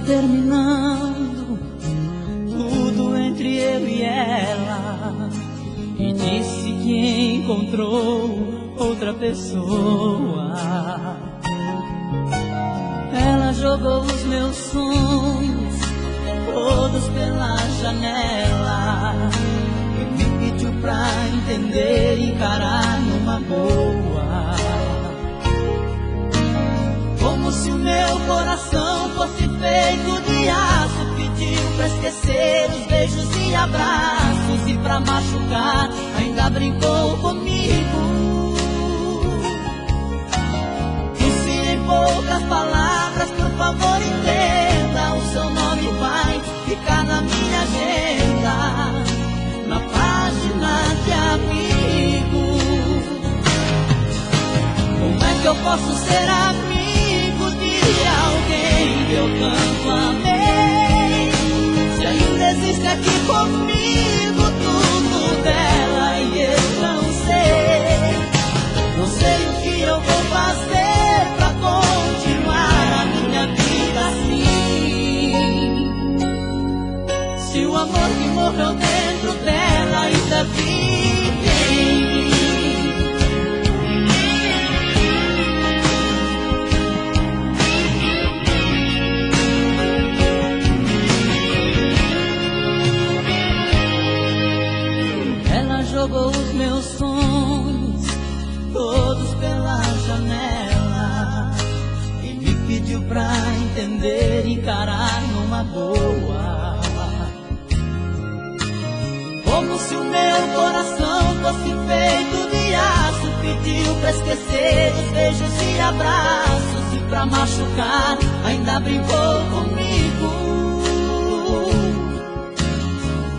terminando tudo entre eu e ela, e disse que encontrou outra pessoa. Ela jogou os meus sonhos todos pela janela e me pediu pra entender e encarar numa boa, como se o meu coração fosse feito de aço. Pediu pra esquecer os beijos e abraços, e pra machucar ainda brincou comigo. Disse em poucas palavras: por favor entenda, o seu nome vai ficar na minha agenda, na página de amigo. Como é que eu posso ser amigo de alguém que eu tanto amei, se ainda existe aqui comigo tudo dela e eu não sei? Não sei o que eu vou fazer pra continuar a minha vida assim, se o amor que morreu dentro dela ainda vive em mim. Jogou os meus sonhos todos pela janela e me pediu pra entender e encarar numa boa, como se o meu coração fosse feito de aço. Pediu pra esquecer os beijos e abraços, e pra machucar ainda brincou comigo.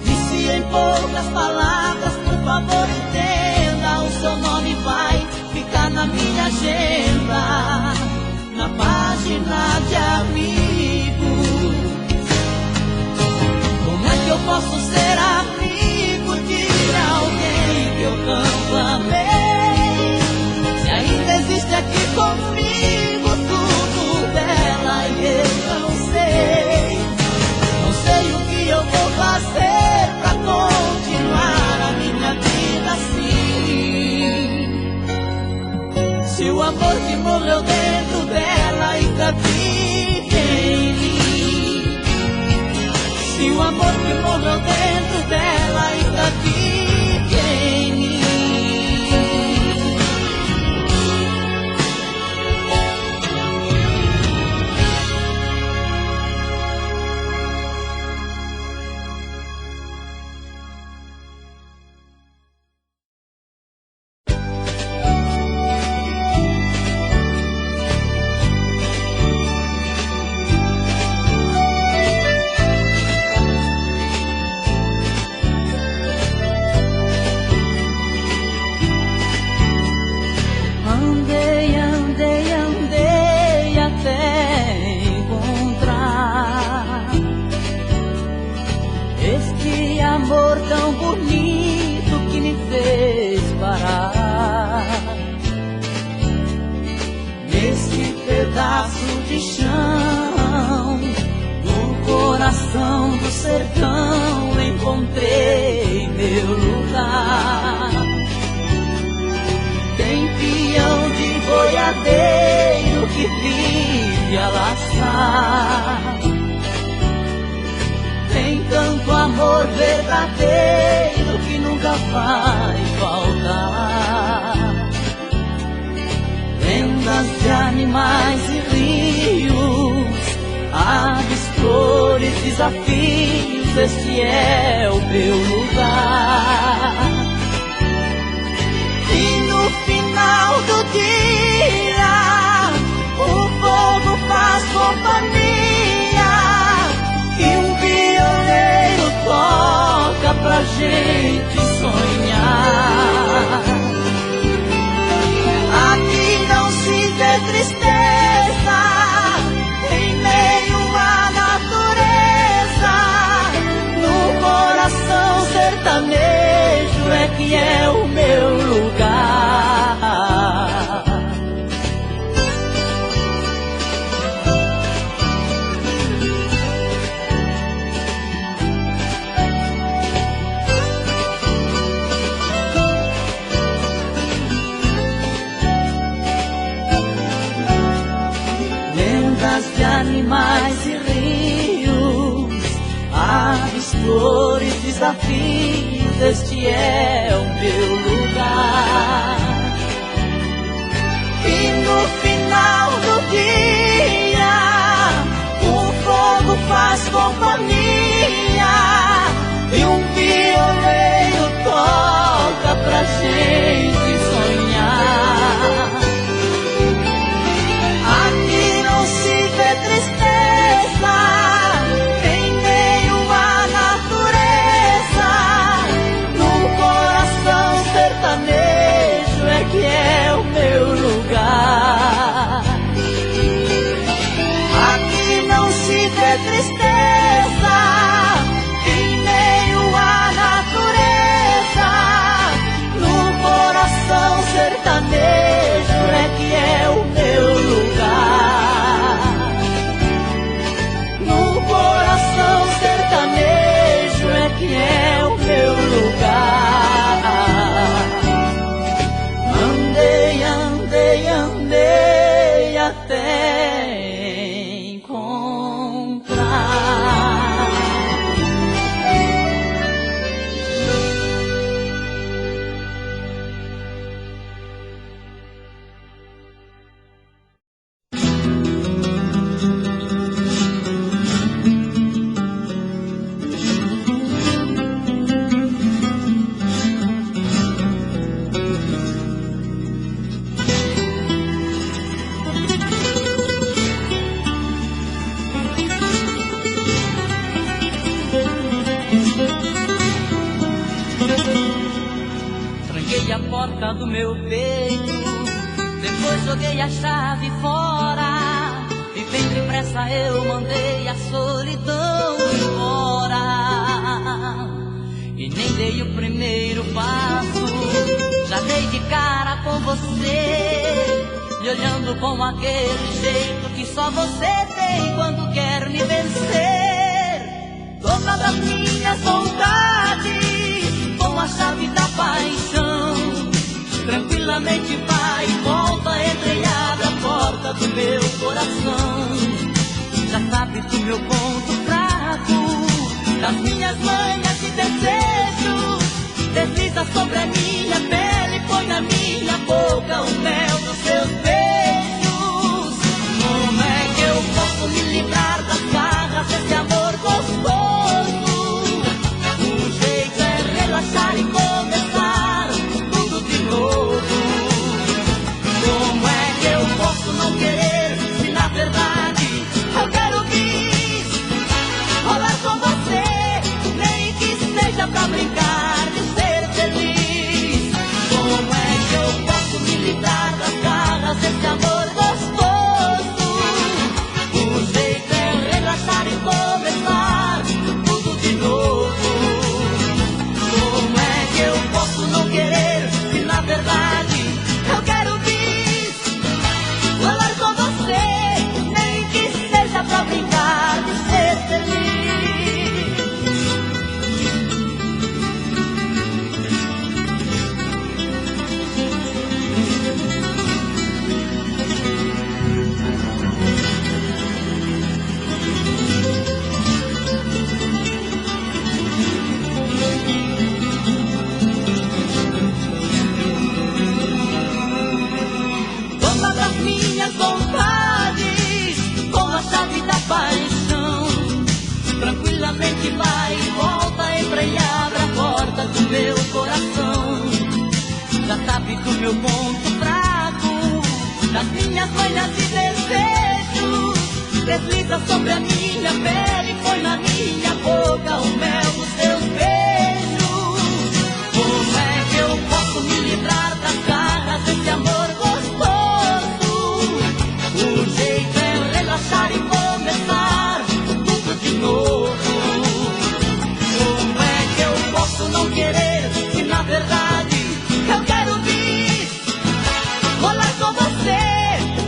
Disse em poucas palavras: por favor entenda, o seu nome vai ficar na minha agenda, na página de amigo. Como é que eu posso ser amigo de alguém que eu tanto amei, se ainda existe aqui comigo tudo dela e eu não sei? Não sei o que eu vou fazer pra continuar a minha vida assim, se o amor que morreu dentro dela ainda vive em mim, se o amor que morreu dentro dela ainda vive em mim. Do sertão encontrei meu lugar. Tem peão de boiadeiro que vive a laçar, tem tanto amor verdadeiro que nunca vai faltar. Lendas de animais e rios, aves, flores, desafios, este é o meu lugar. E no final do dia o fogo faz companhia e um violeiro toca pra gente sonhar. Aqui não se vê tristeza em meio à natureza, no coração sertanejo é que é o meu lugar. dores, desafios, este é o meu lugar. E no final do dia, o fogo faz companhia e um violeiro toca pra gente sonhar. Aqui não se vê tristeza em meio à natureza, no coração sertanejo é que é o meu lugar. Aqui não se vê tristeza em meio à natureza, no coração sertanejo é que é o meu lugar. No coração sertanejo é que é o meu lugar. Andei, andei, andei até encontrar. Tranquei a porta do meu peito, depois joguei a chave fora e bem depressa eu mandei a solidão embora. E nem dei o primeiro passo, já dei de cara com você, me olhando com aquele jeito que só você tem quando quer me vencer. Dona das minhas vontades, com a chave da paixão, tranquilamente vai e volta, entra e abre a porta do meu coração. Já sabe do meu ponto fraco, das minhas manhas de desejo, desliza sobre a minha pele, põe na minha boca o mel dos seus beijos. Como é que eu posso me livrar das garras desse amor gostoso? O jeito é relaxar e começar tudo de novo. Como é que eu posso não querer, se na verdade eu quero vir rolar com você, nem que seja pra brincar de ser feliz? Como é que eu posso me livrar das garras desse amor gostoso? O jeito é relaxar e começar tudo de novo. Como é que eu posso não querer, se na verdade eu quero vir rolar com você, nem que seja pra brincar de ser feliz? Dona das minhas vontades, com a chave da paixão, tranquilamente vai e volta, entra e abre a porta do meu coração. Já sabe do meu ponto fraco, das minhas manhas de desejo, desliza sobre a minha pele, põe na minha boca o mel dos seus beijos. Como é que eu posso me livrar das garras desse amor gostoso? O jeito é relaxar e começar tudo de novo. Como é que eu posso não querer, se na verdade eu quero vir rolar com você,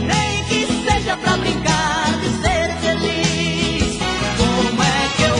nem que seja pra brincar de ser feliz? Como é que eu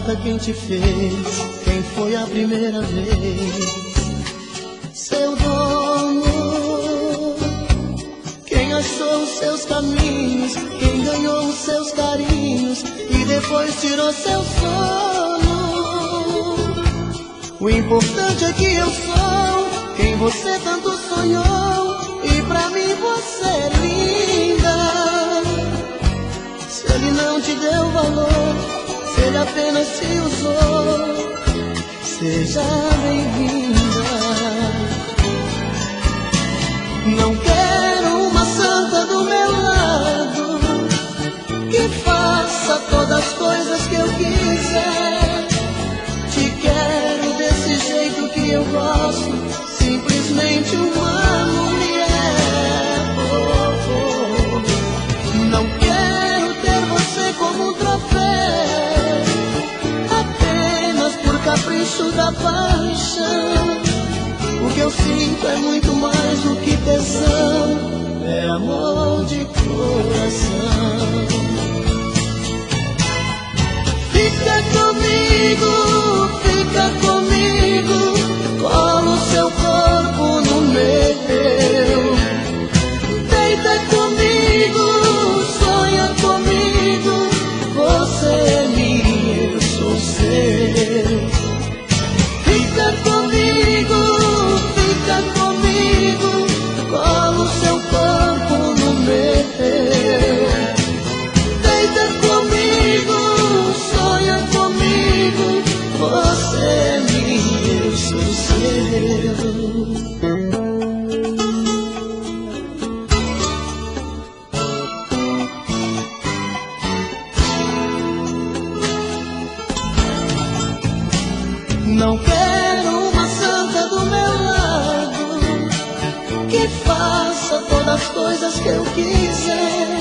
carta quem te fez, quem foi a primeira vez. Seu dono, quem achou os seus caminhos, quem ganhou os seus carinhos e depois tirou seu sono. O importante é que eu sou quem você tanto sonhou, e pra mim você é linda. Se ele não te deu valor, se ele apenas te usou, seja bem-vinda. Não quero uma santa do meu lado que faça todas as coisas que eu quiser. Te quero desse jeito que eu gosto, simplesmente uma mulher. Não quero ter você como um troféu, apenas por capricho da paixão. O que eu sinto é muito mais do que tesão, é amor de coração. Fica comigo, colo seu corpo no meu. Deita comigo, sonha comigo, você é minha, eu sou seu. Fica comigo, colo seu corpo no meu. Deita comigo, sonha comigo, você é minha, eu sou seu. Não quero uma santa do meu lado que faça todas as coisas que eu quiser.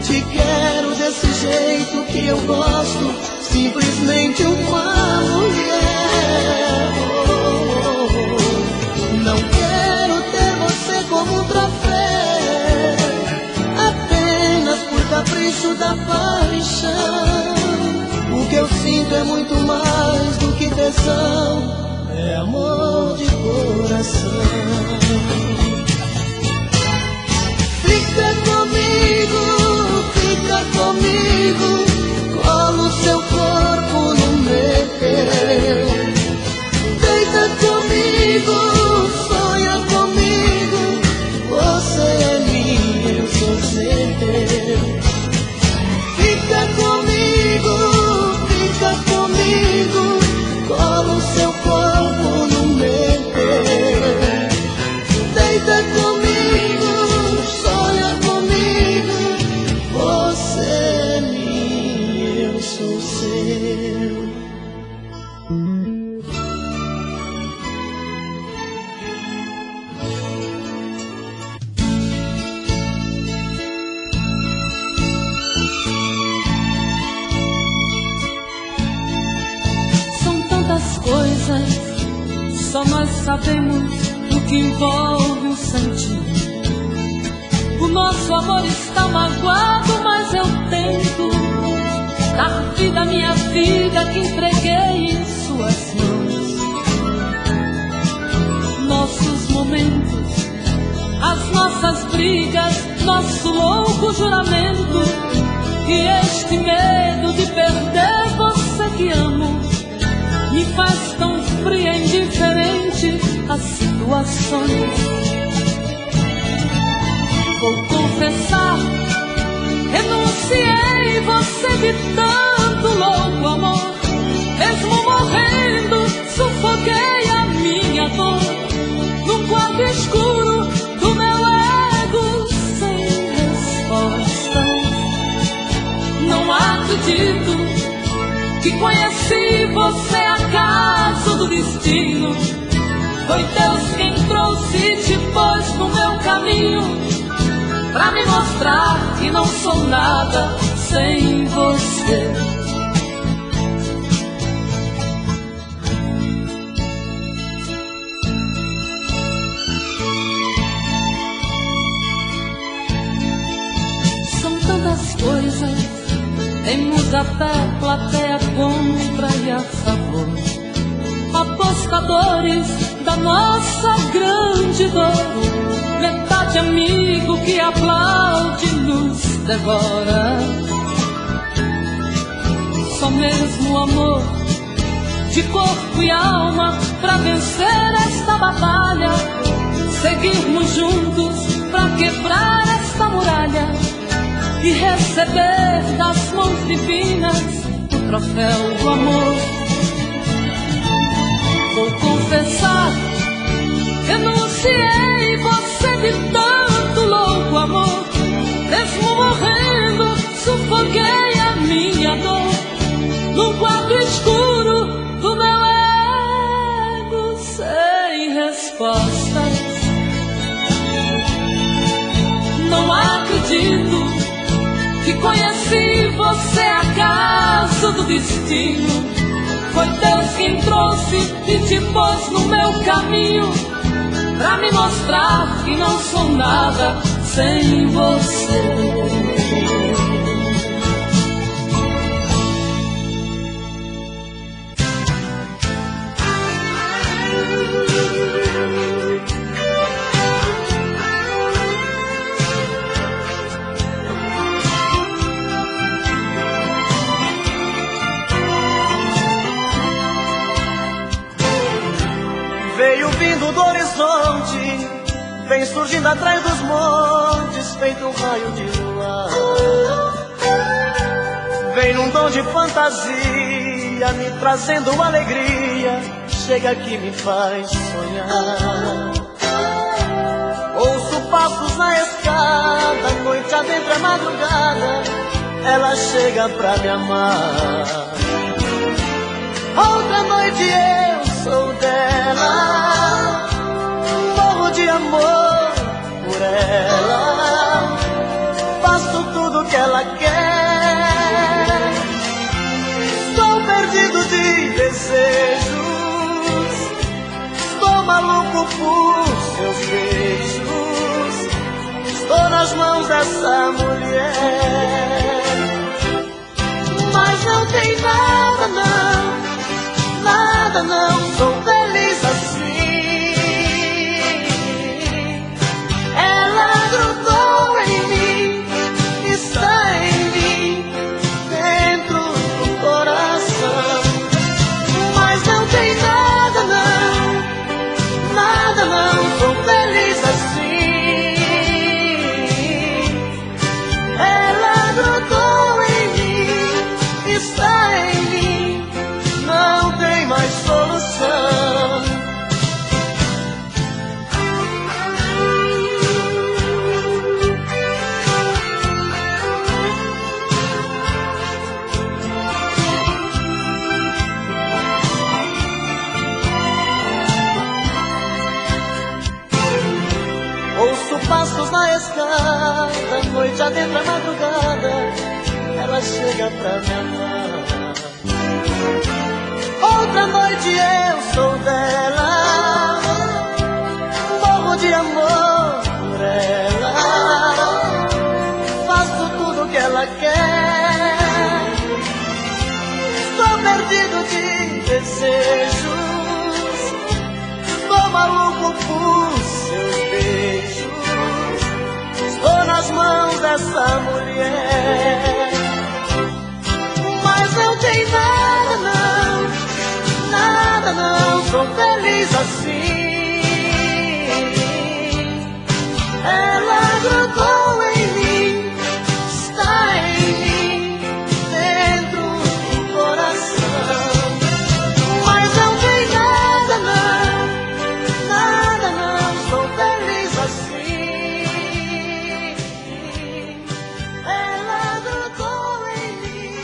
Te quero desse jeito que eu gosto, simplesmente uma mulher. Não quero ter você como um troféu, apenas por capricho da paixão. O que eu sinto é muito mais do que tesão, é amor de coração. Fica comigo, colo seu corpo no meu. Deita comigo, sonha comigo, você é minha, eu sou seu. Fica comigo, colo seu corpo no meu. Deita comigo, sonha comigo, você é minha, eu sou seu. Coisas, só nós sabemos o que envolve o sentimento. O nosso amor está magoado, mas eu tento dar vida à minha vida que entreguei em suas mãos. Nossos momentos, as nossas brigas, nosso louco juramento, e este medo de perder você que amo me faz tão fria e indiferente às situações. Vou confessar, renunciei você de tanto louco amor. Mesmo morrendo, sufoquei a minha dor num quarto escuro do meu ego sem resposta. Não acredito que conheci você acaso do destino. Foi Deus quem trouxe e te pôs no meu caminho, pra me mostrar que não sou nada sem você. Temos até plateia contra e a favor, apostadores da nossa grande dor, metade amigo que aplaude e nos devora. Só mesmo amor de corpo e alma pra vencer esta batalha, seguirmos juntos pra quebrar esta muralha e receber das mãos divinas o troféu do amor. Vou confessar, renunciei você de tanto louco amor, mesmo morrendo sufoquei a minha dor num quarto escuro do meu ego sem respostas. Não acredito que conheci você acaso do destino. Foi Deus quem trouxe e te pôs no meu caminho, pra me mostrar que não sou nada sem você. Veio vindo do horizonte, vem surgindo atrás dos montes, feito um raio de luar. Vem num tom de fantasia, me trazendo alegria, chega que me faz sonhar. Ouço passos na escada, noite adentro é madrugada, ela chega pra me amar. Outra noite eu sou dela, morro de amor por ela, faço tudo que ela quer. Estou perdido de desejos, estou maluco por seus beijos, estou nas mãos dessa mulher. Mas não tem nada não, nada não, sou feliz assim. Ela grudou em mim, está em mim, dentro do coração. Mas não tem nada não, nada não, sou feliz assim. Ela grudou em mim, está em mim, não tem mais solução. Ouço passos na escada, noite adentro a madrugada, ela chega pra me amar. Outra noite eu sou dela, morro de amor por ela, faço tudo que ela quer. Estou perdido de desejos, estou maluco por seus beijos, estou nas mãos dessa mulher. Mas não tem nada não, nada não, sou feliz assim. Ela grudou em mim, está em mim, dentro do coração. Mas não tem nada não, nada não, sou feliz assim. Ela grudou em mim.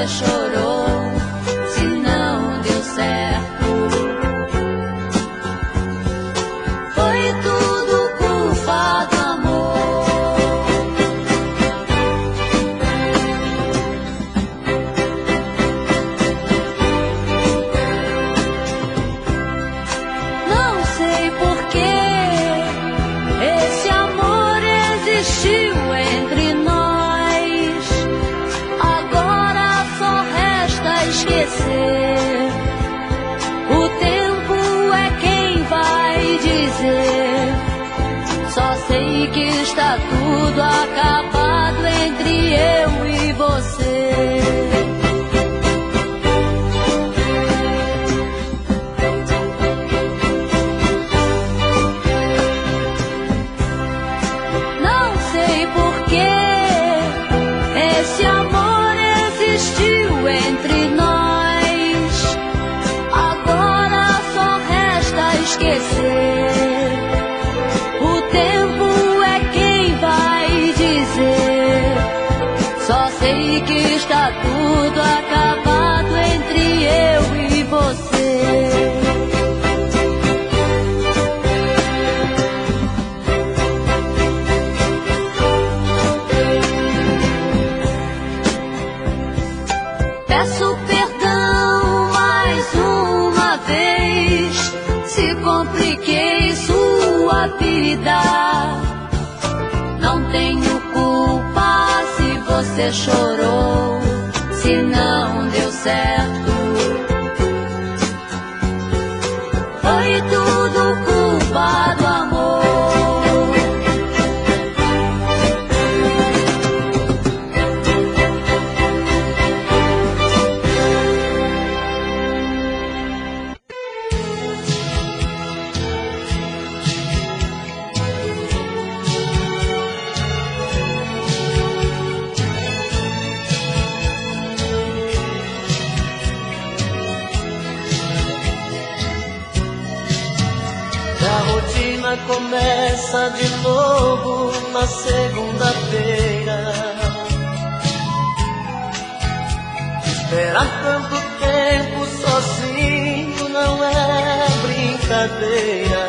você chorou, se não deu certo. Foi tudo culpa do amor. Não sei porquê esse amor existiu entre nós. Agora só resta esquecer. O tempo é quem vai dizer. Só sei que está tudo acabado entre eu e você. Não sei porquê esse amor existiu entre nós. Agora só resta esquecer. O tempo é quem vai dizer. Só sei que está tudo acabado entre eu e você. Peço perdão mais uma vez, se compliquei sua vida. Não tenho culpa se você chorou, se não deu certo. Foi tudo culpa do amor. A rotina começa de novo na segunda-feira. Esperar tanto tempo sozinho não é brincadeira.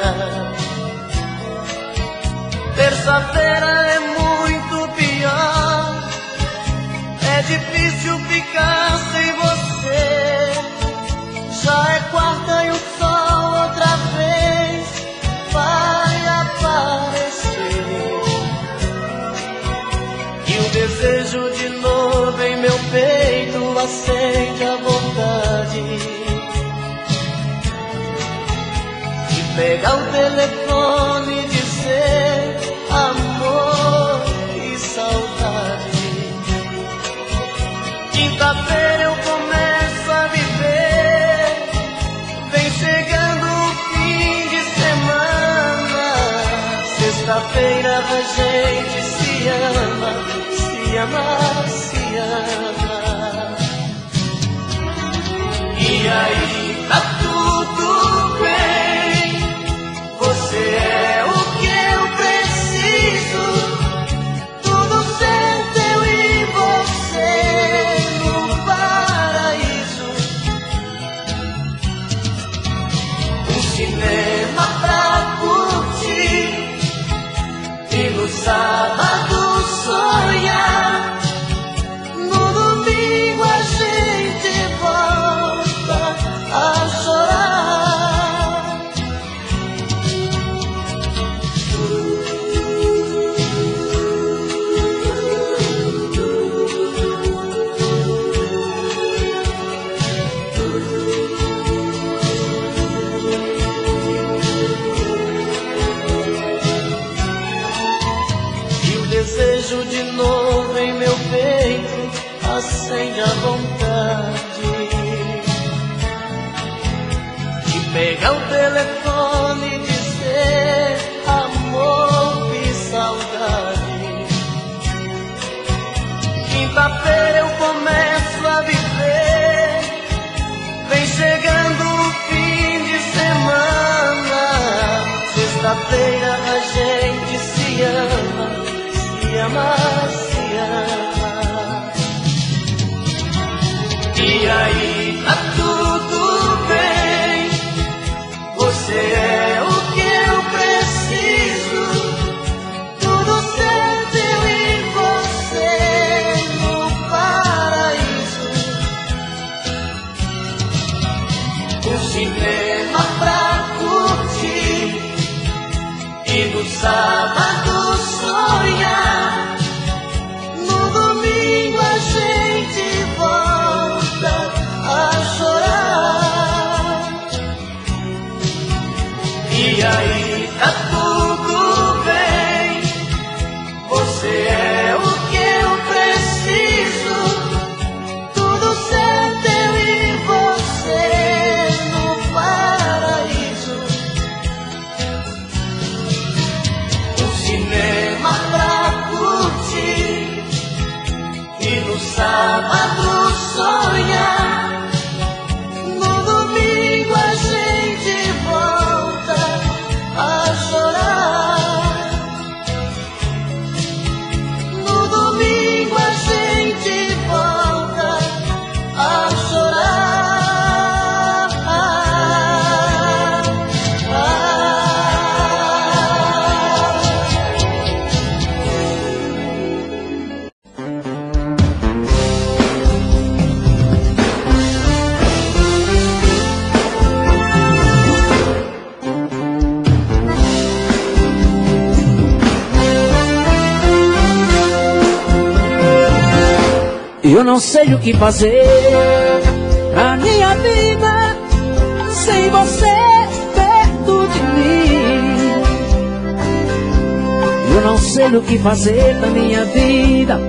Terça-feira é muito pior. É difícil ficar sem você. Já é quarta e o sol outra vez vai aparecer. E o desejo de novo em meu peito acende a vontade de pegar o telefone e dizer amor e saudade. Quinta-feira eu começo a viver, vem chegando o fim de semana. Sexta-feira a gente se ama, se ama, se ama. E aí tá tudo bem, você é o que eu preciso. Tudo certo eu e você no paraíso. Um cinema pra curtir e no sábado sonhar. No domingo a gente volta a chorar. E o desejo de novo em meu peito acende a vontade de pegar o telefone e dizer amor e saudade. Quinta-feira eu começo a viver, vem chegando o fim de semana. Sexta-feira a gente se ama, se ama, se ama. no cinema pra curtir e no sábado sonhar. No domingo a gente volta a chorar. E aí tá tudo bem, você é o que eu preciso. Tudo certo, eu e você no paraíso. No cinema pra curtir e no sábado sonhar. No domingo a gente volta a chorar. No domingo a gente volta a chorar. Eu não sei o que fazer pra minha vida sem você perto de mim. Eu não sei o que fazer da minha vida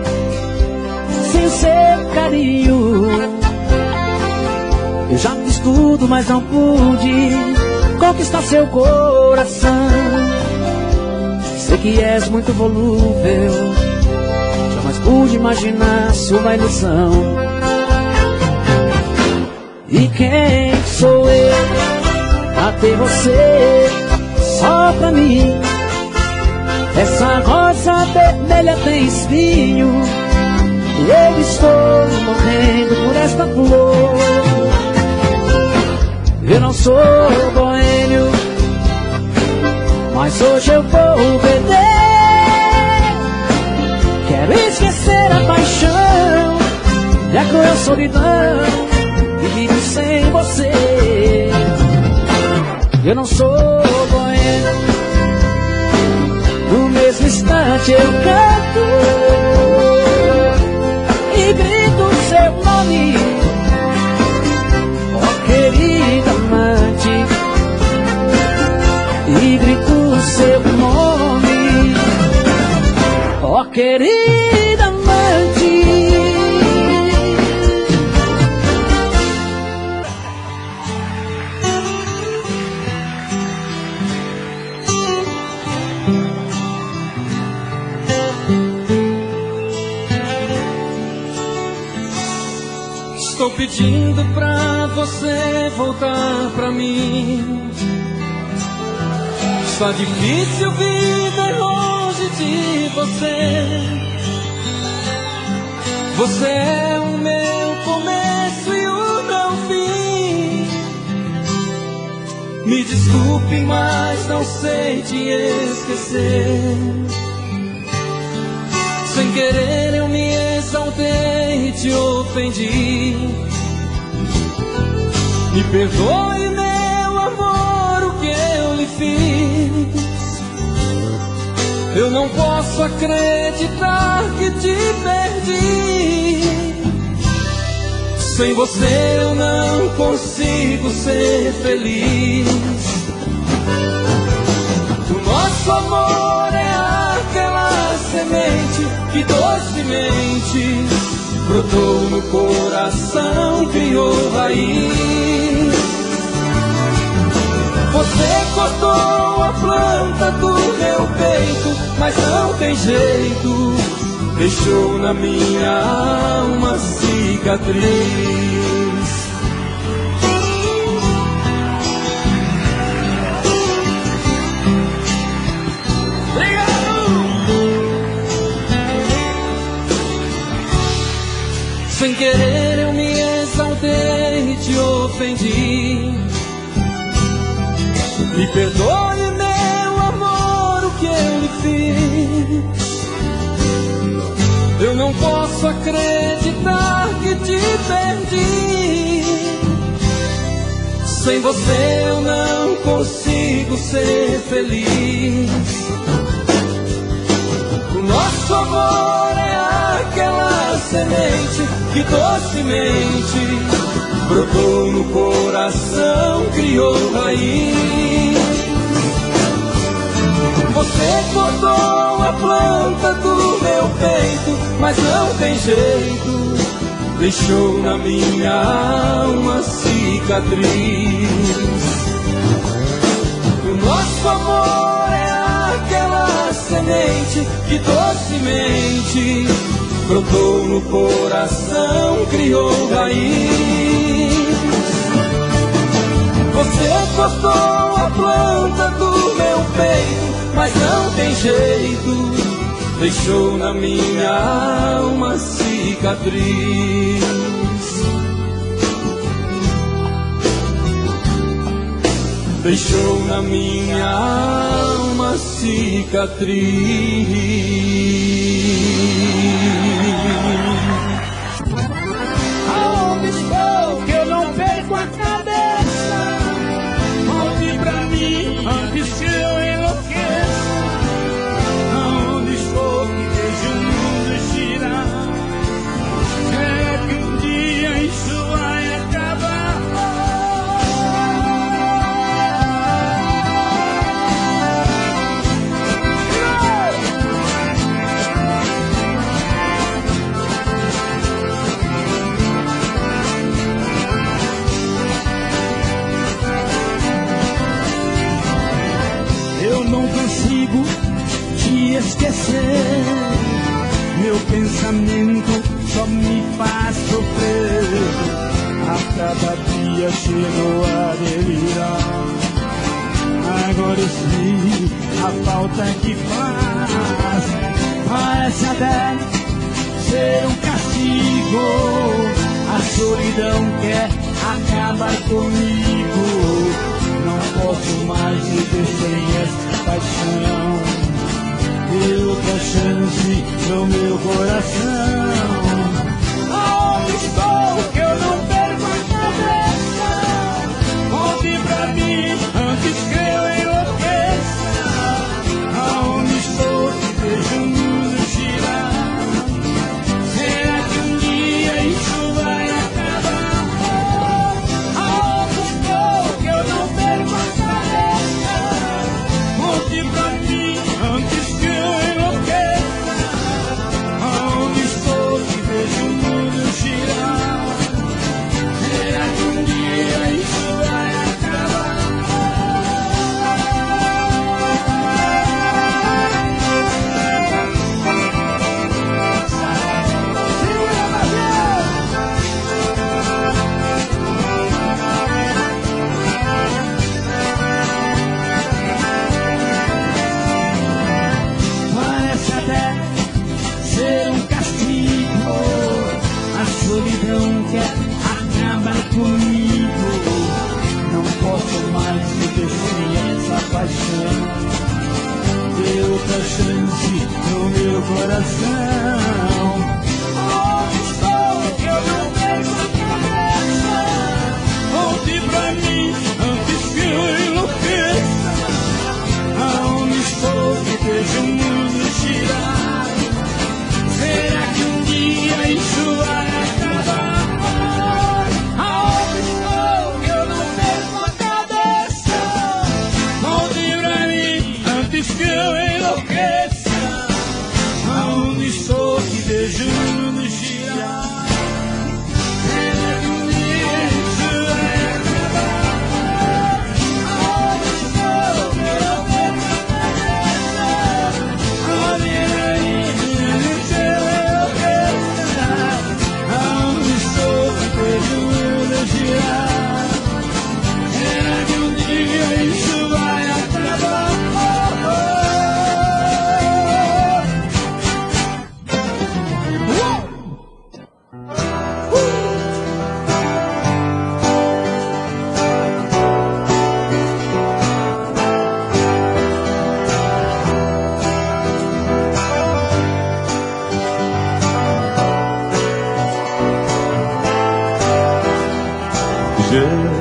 sem o seu carinho. Eu já fiz tudo, mas não pude conquistar seu coração. Sei que és muito volúvel, jamais pude imaginar sua ilusão. E quem sou eu pra ter você só pra mim? Essa rosa vermelha tem espinho e eu estou morrendo por esta flor. Eu não sou boêmio, mas hoje eu vou beber. Quero esquecer a paixão e a cruel solidão que vivo sem você. Eu não sou boêmio, no mesmo instante eu canto e grito seu nome, oh querida amante, e grito seu nome, oh querida amante. Estou pedindo pra você voltar pra mim. Está difícil viver longe de você. Você é o meu começo e o meu fim. Me desculpe, mas não sei te esquecer. Sem querer eu me exaltei e te ofendi. Me perdoe, meu amor, o que eu lhe fiz. Eu não posso acreditar que te perdi. Sem você eu não consigo ser feliz. O nosso amor é aquela semente que docemente brotou no coração, criou raiz. Você cortou a planta do meu peito, mas não tem jeito, deixou na minha alma cicatriz. Sem querer eu me exaltei e te ofendi. Me perdoe, meu amor, o que eu lhe fiz. Eu não posso acreditar que te perdi. Sem você eu não consigo ser feliz. O nosso amor é aquela semente que docemente brotou no coração, criou raiz. Você cortou a planta do meu peito, mas não tem jeito, deixou na minha alma cicatriz. O nosso amor é aquela semente que docemente brotou no coração, criou raiz. Você cortou a planta do meu peito, mas não tem jeito, deixou na minha alma cicatriz. Deixou na minha alma cicatriz. Aonde estou que eu não perco a cabeça? Volte pra mim antes que eu enlouqueça. Aonde estou que vejo o mundo girar? É que um dia isso vai acabar. Eu não consigo te esquecer. Meu pensamento só me faz sofrer. A cada dia chego a delirar. Agora eu sei a falta que faz. Parece até ser um castigo. A solidão quer acabar comigo. Não posso mais viver sem essa paixão. Dê outra chance no meu coração. Aonde estou que eu não perco a cabeça? Volte pra mim antes que eu enlouqueça. Aonde estou que vejo o mundo girar? Será que um dia isso vai acabar? Aonde estou que eu não perco a cabeça? Volte pra mim antes que eu enlouqueça. Aonde estou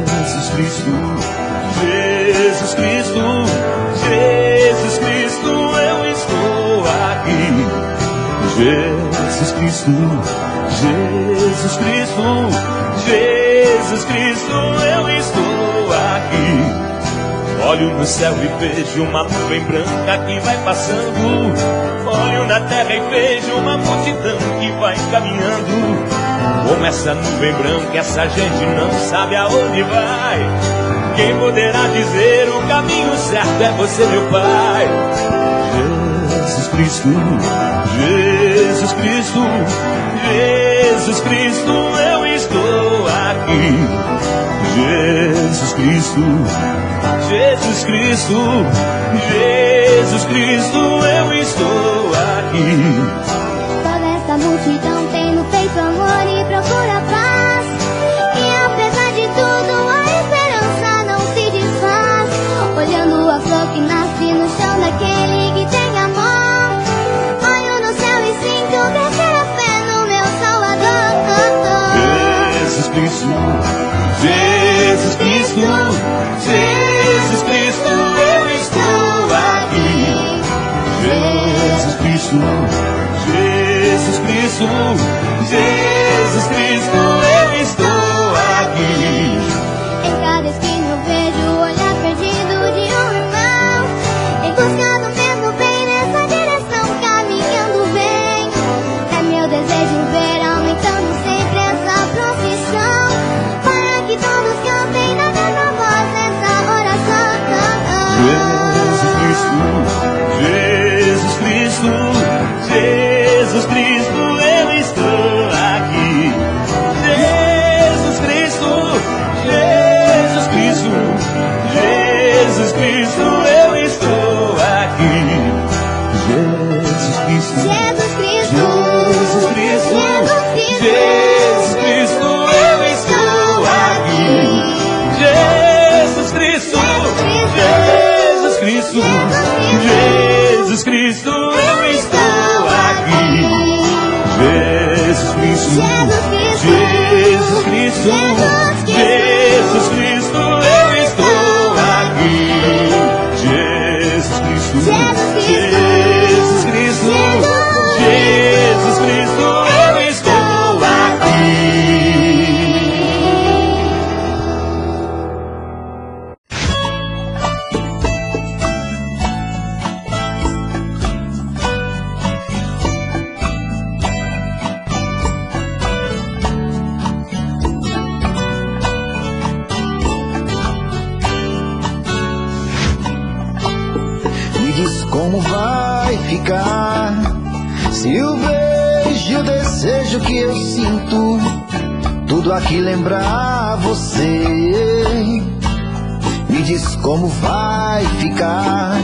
Jesus Cristo, Jesus Cristo, Jesus Cristo, eu estou aqui. Jesus Cristo, Jesus Cristo, Jesus Cristo, eu estou aqui. Olho no céu e vejo uma nuvem branca que vai passando. Olho na terra e vejo uma multidão que vai caminhando. Como essa nuvem branca, essa gente não sabe aonde vai. Quem poderá dizer o caminho certo é você, meu Pai. Jesus Cristo, Jesus Cristo, Jesus Cristo, eu estou aqui. Jesus Cristo, Jesus Cristo, Jesus Cristo, eu estou aqui. Toda essa multidão tem no peito amor e procura paz. E apesar de tudo, a esperança não se desfaz. Olhando a flor que nasce no chão daquele que tem amor. Olho no céu e sinto crescer a fé no meu Salvador. Jesus Cristo, Jesus Cristo, Jesus Cristo, eu estou aqui. Jesus Cristo, Jesus Cristo, Jesus Cristo, eu estou aqui. Em cada esquina eu vejo o olhar perdido de um irmão, em busca do mesmo bem, nessa direção caminhando bem. É meu desejo ver aumentando sempre essa profissão, para que todos cantem na mesma voz essa oração. Jesus Cristo, Jesus Cristo, Jesus Cristo, eu estou aqui. Jesus Cristo, Jesus Cristo, Jesus Cristo, eu estou aqui. Jesus Cristo, Jesus Cristo, Jesus Cristo, Jesus Cristo, eu estou aqui. Jesus Cristo, Jesus Cristo, Jesus Cristo, eu estou aqui. Jesus Cristo, Jesus Cristo, Jesus Cristo, eu estou aqui. Jesus Cristo, Jesus Cristo, Jesus Cristo, eu estou aqui. Me diz como vai ficar se o beijo, o desejo que eu sinto, tudo aqui lembrar você. Me diz como vai ficar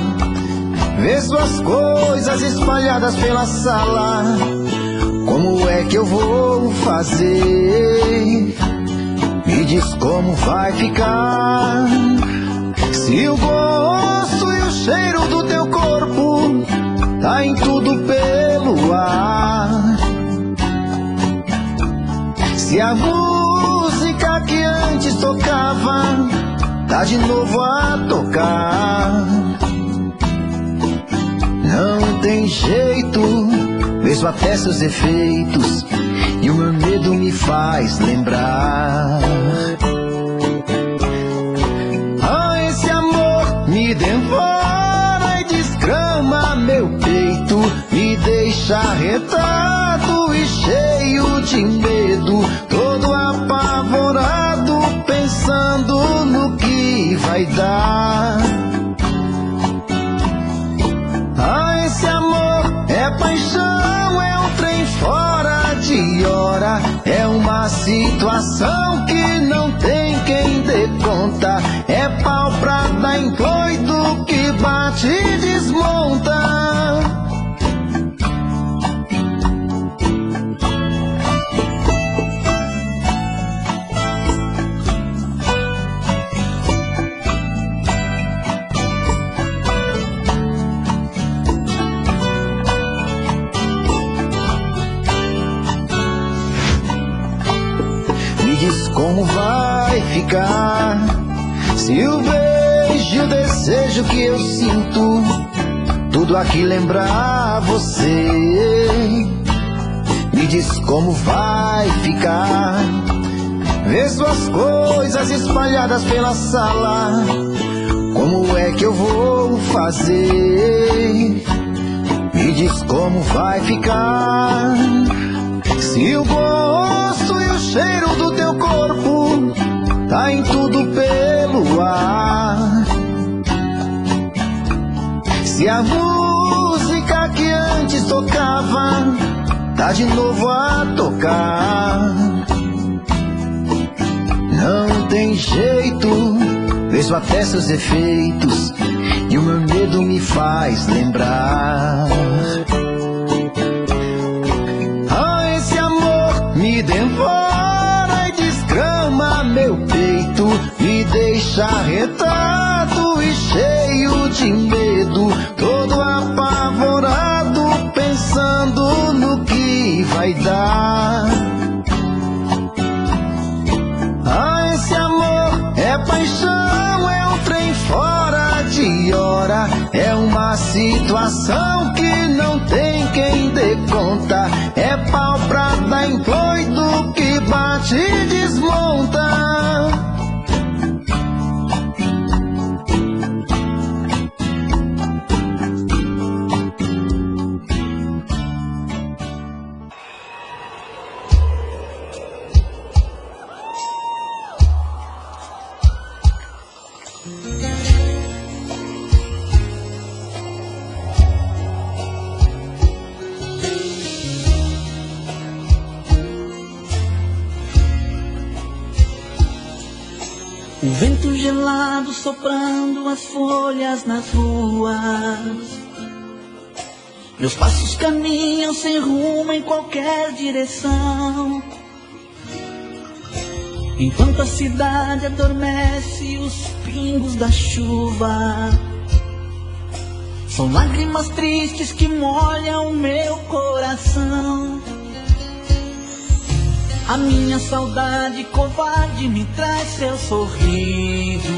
ver suas coisas espalhadas pela sala. Como é que eu vou fazer? Me diz como vai ficar se o gosto e o cheiro do teu corpo tá em tudo pelo ar. Se a música que antes tocava tá de novo a tocar. Não tem jeito, mesmo até seus efeitos, e o meu medo me faz lembrar. Ah, esse amor me devora e desgrama meu peito, me deixa arretado e cheio de medo, todo apavorado, pensando no que vai dar. Ah, esse amor é paixão, é um trem fora de hora, é uma situação que não tem quem dê conta, é pau pra dar em doido que bate e desmonta. Me diz como vai ficar Se o beijo e o desejo que eu sinto, tudo aqui lembrar você, me diz como vai ficar. Vê suas coisas espalhadas pela sala, como é que eu vou fazer? Me diz como vai ficar. Se o gosto e o cheiro do teu corpo tá em tudo pelo ar, se a música que antes tocava tá de novo a tocar, não tem jeito, vejo até seus efeitos e o meu medo me faz lembrar. Ah, esse amor me devora e desgrama meu peito, me deixa arretado e cheio de medo, todo apavorado, pensando no que vai dar. Ah, esse amor é paixão, é um trem fora de hora, é uma situação que não tem quem dê conta, é pau pra dar em doido que bate e desmonta. O vento gelado soprando as folhas nas ruas, meus passos caminham sem rumo em qualquer direção, enquanto a cidade adormece os pingos da chuva. São lágrimas tristes que molham meu coração. A minha saudade covarde me traz seu sorriso.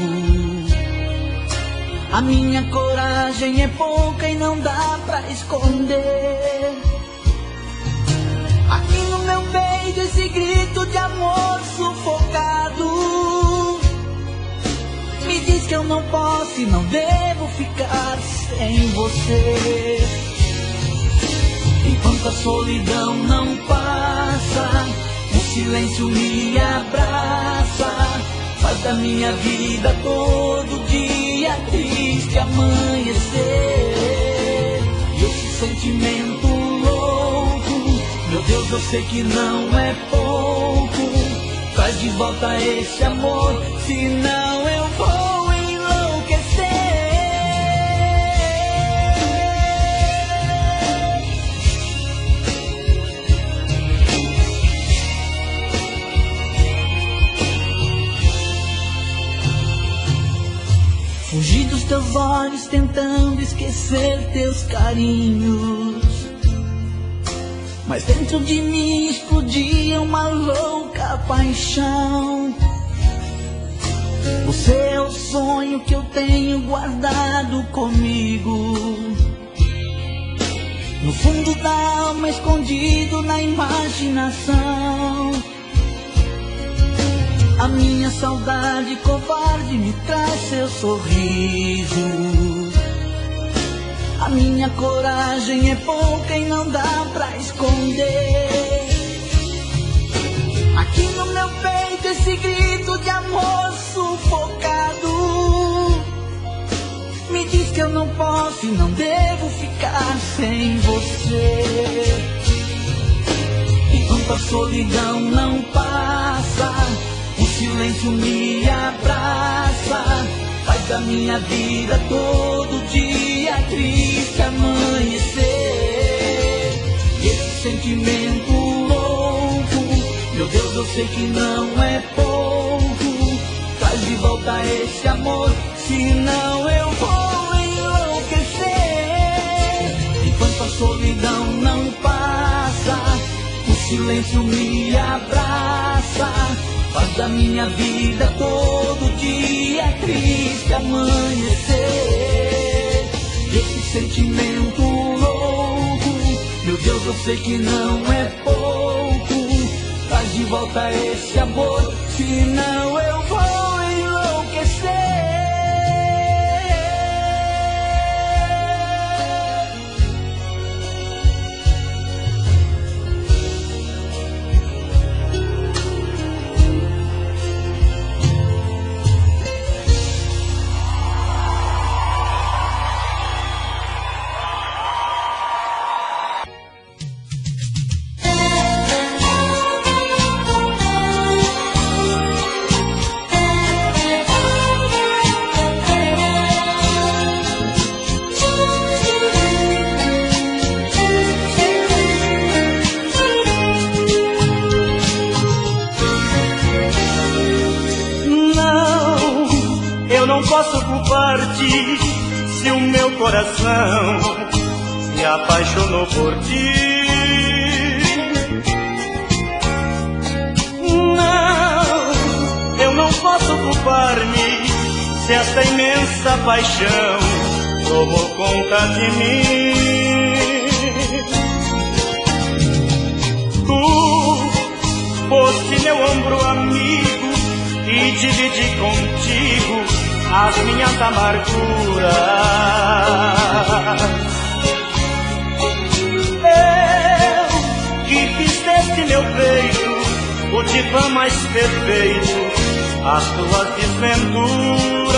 A minha coragem é pouca e não dá pra esconder. Aqui no meu peito esse grito de amor sufocado me diz que eu não posso e não devo ficar sem você. Enquanto a solidão não passa, o silêncio me abraça, faz da minha vida todo dia triste amanhecer. E esse sentimento louco, meu Deus, eu sei que não é pouco, traz de volta esse amor, senão eu vou enlouquecer. Fugi dos teus olhos tentando esquecer teus carinhos, mas dentro de mim explodia uma louca paixão. Você é o sonho que eu tenho guardado comigo, no fundo da alma, escondido na imaginação. A minha saudade covarde me traz seu sorriso. A minha coragem é pouca e não dá pra esconder. Aqui no meu peito esse grito de amor sufocado me diz que eu não posso e não devo ficar sem você. Enquanto a solidão não passa, o silêncio me abraça, faz da minha vida todo dia triste amanhecer. E esse sentimento louco, meu Deus, eu sei que não é pouco, traz de volta esse amor, senão eu vou enlouquecer. Enquanto a solidão não passa, o silêncio me abraça, faz da minha vida todo dia triste amanhecer, esse sentimento louco, meu Deus, eu sei que não é pouco. Traz de volta esse amor, senão eu vou enlouquecer. Não posso culpar-te se o meu coração se apaixonou por ti. Não, eu não posso culpar-me se esta imensa paixão tomou conta de mim. Tu foste meu ombro amigo e dividi contigo as minhas amarguras. Eu que fiz deste meu peito o divã mais perfeito, as tuas desventuras.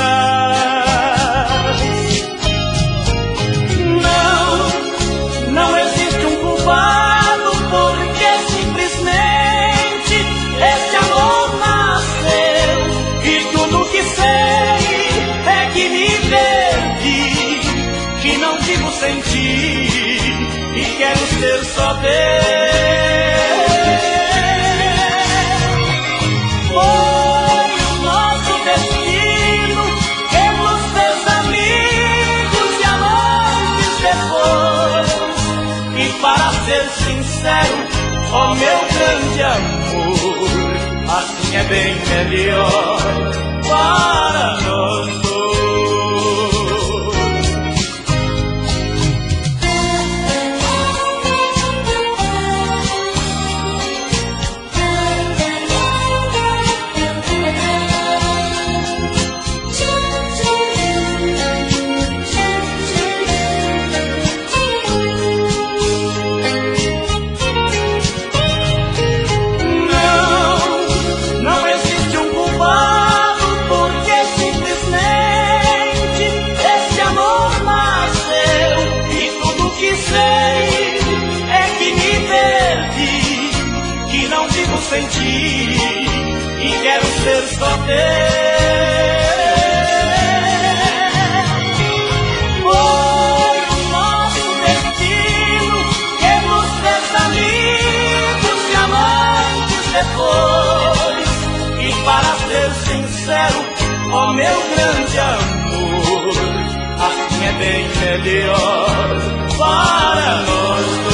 Não existe um culpado, porque simplesmente esse amor nasceu e tudo que sei que me perdi, que não vivo sem ti e quero ser só teu. Foi o nosso destino, pelos teus amigos e amantes depois. E para ser sincero, ó meu grande amor, assim é bem melhor para nós dois. Sem ti e quero ser só teu. Foi o nosso destino, pelos teus amigos e amantes depois. E para ser sincero, ó meu grande amor, assim é bem melhor para nós dois.